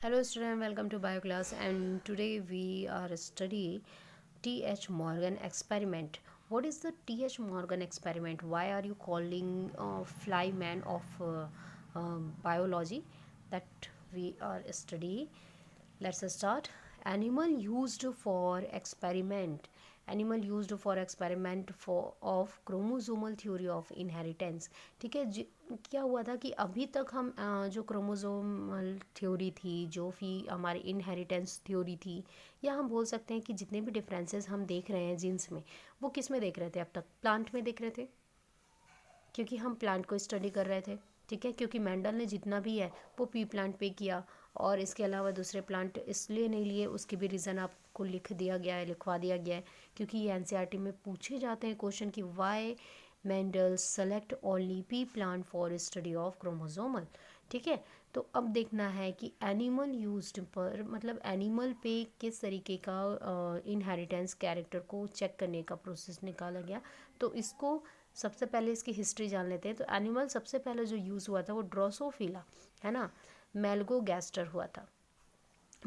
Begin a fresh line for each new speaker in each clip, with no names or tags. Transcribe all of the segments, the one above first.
Hello student, welcome to bio class, and today we are study T.H. Morgan experiment. What is the T.H. Morgan experiment? Why are you calling fly man of biology that we are study? Let's start. Animal used for experiment. Animal used for experiment for of chromosomal theory of inheritance. ठीक है. क्या हुआ था कि अभी तक हम जो क्रोमोसोमल थ्योरी थी, जो भी हमारी इनहेरिटेंस थ्योरी थी, या हम बोल सकते हैं कि जितने भी डिफरेंसेस हम देख रहे हैं जीन्स में, वो किस में देख रहे थे अब तक? प्लांट में देख रहे थे, क्योंकि हम प्लांट को स्टडी कर रहे थे. ठीक है. क्योंकि मेंडल ने जितना भी है वो पी प्लांट पे किया, और इसके अलावा दूसरे प्लांट इसलिए नहीं लिए, उसके भी रीज़न आपको लिख दिया गया है, लिखवा दिया गया है, क्योंकि ये एनसीईआरटी में पूछे जाते हैं क्वेश्चन कि why Mendel select only pea plant for study of chromosomal. ठीक है. तो अब देखना है कि एनिमल यूज्ड पर, मतलब एनिमल पे किस तरीके का इनहेरिटेंस कैरेक्टर को चेक करने का प्रोसेस निकाला गया. तो इसको सबसे पहले इसकी हिस्ट्री जान लेते हैं. तो एनिमल सबसे पहले जो यूज़ हुआ था वो ड्रोसोफिला, है ना, मेलगोगैस्टर हुआ था,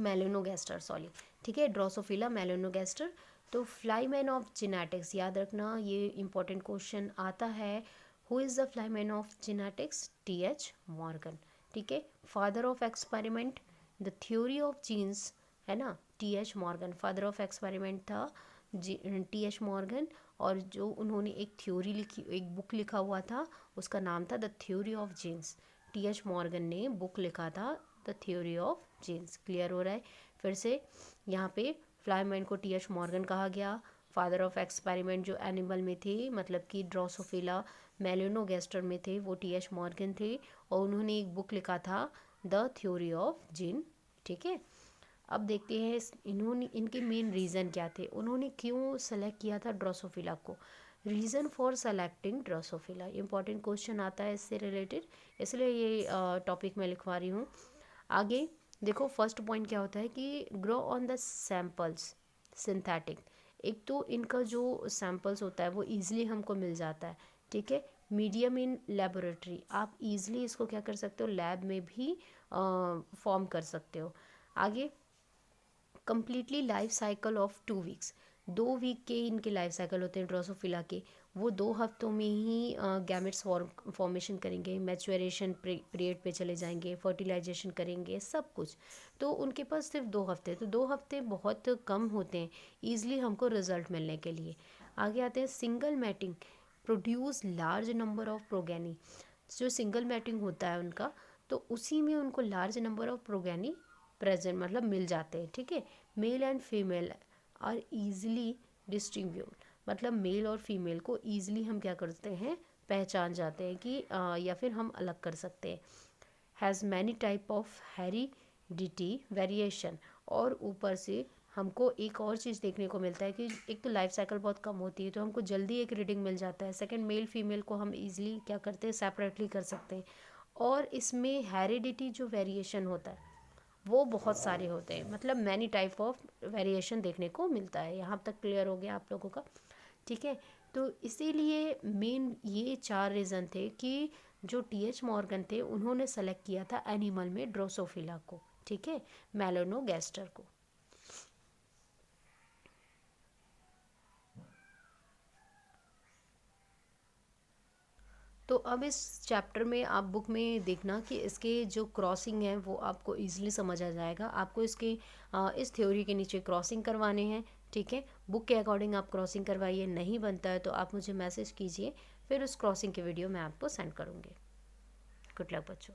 मेलेनोगैस्टर सॉरी. ठीक है. ड्रोसोफिला मेलेनोगैस्टर. तो फ्लाईमैन ऑफ जेनेटिक्स याद रखना, ये इंपॉर्टेंट क्वेश्चन आता है. Who is the flyman of genetics? T.H. Morgan. ठीक है. Father of experiment, the theory of genes, है ना, T.H. Morgan. Father of experiment था T.H. मॉर्गन. और जो उन्होंने एक थ्योरी लिखी, एक बुक लिखा हुआ था, उसका नाम था the theory of genes. T.H. Morgan ने बुक लिखा था the theory of genes. Clear हो रहा है? फिर से यहाँ पे फ्लाईमैन को T.H. मॉर्गन कहा गया. फादर ऑफ एक्सपेरिमेंट जो एनिमल में थे, मतलब कि ड्रोसोफिला मेलेनोगैस्टर में थे, वो T.H. मॉर्गन थे, और उन्होंने एक बुक लिखा था द थ्योरी ऑफ जीन. ठीक है. अब देखते हैं इन्होंने, इनके मेन रीज़न क्या थे, उन्होंने क्यों सेलेक्ट किया था ड्रोसोफिला को. Reason for selecting Drosophila, important question आता है इससे रिलेटेड, इसलिए ये टॉपिक मैं लिखवा रही हूँ. आगे देखो, फर्स्ट पॉइंट क्या होता है कि grow on the samples synthetic. एक तो इनका जो सैम्पल्स होता है वो ईजिली हमको मिल जाता है. ठीक है. मीडियम इन लेबोरेटरी, आप ईजिली इसको क्या कर सकते हो, लैब में भी फॉर्म कर सकते हो. आगे completely life cycle of 2 weeks. 2 week के इनके लाइफ साइकिल होते हैं ड्रोसोफिला के. वो 2 हफ्तों में ही गैमेट्स फॉर्मेशन करेंगे, मैच्योरेशन पीरियड पे चले जाएंगे, फर्टिलाइजेशन करेंगे, सब कुछ. तो उनके पास सिर्फ 2 हफ्ते, तो 2 हफ्ते बहुत कम होते हैं ईजिली हमको रिजल्ट मिलने के लिए. आगे आते हैं single mating produce large number of progeny. जो सिंगल मैटिंग होता है उनका, तो उसी में उनको large number of progeny present, मतलब मिल जाते हैं. ठीक है. Male and female are easily distribute, मतलब मेल और फीमेल को ईजिली हम क्या करते हैं, पहचान जाते हैं कि या फिर हम अलग कर सकते हैं. Has many type of heredity variation. और ऊपर से हमको एक और चीज़ देखने को मिलता है कि एक तो लाइफ साइकिल बहुत कम होती है, तो हमको जल्दी एक रीडिंग मिल जाता है. सेकंड, मेल फीमेल को हम इजीली क्या करते हैं, सेपरेटली कर सकते हैं. और इसमें हेरिडिटी जो वेरिएशन होता है वो बहुत सारे होते हैं, मतलब मैनी टाइप ऑफ वेरिएशन देखने को मिलता है. यहाँ तक क्लियर हो गया आप लोगों का? ठीक है. तो इसीलिए मेन ये 4 रीज़न थे कि जो T.H. मॉर्गन थे उन्होंने सेलेक्ट किया था एनिमल में ड्रोसोफिला को. ठीक है. मेलेनोगैस्टर को. तो अब इस चैप्टर में आप बुक में देखना कि इसके जो क्रॉसिंग है वो आपको इजीली समझ आ जाएगा. आपको इसके इस थ्योरी के नीचे क्रॉसिंग करवाने हैं. ठीक है. बुक के अकॉर्डिंग आप क्रॉसिंग करवाइए, नहीं बनता है तो आप मुझे मैसेज कीजिए, फिर उस क्रॉसिंग की वीडियो मैं आपको सेंड करूँगी. गुड लक बच्चों.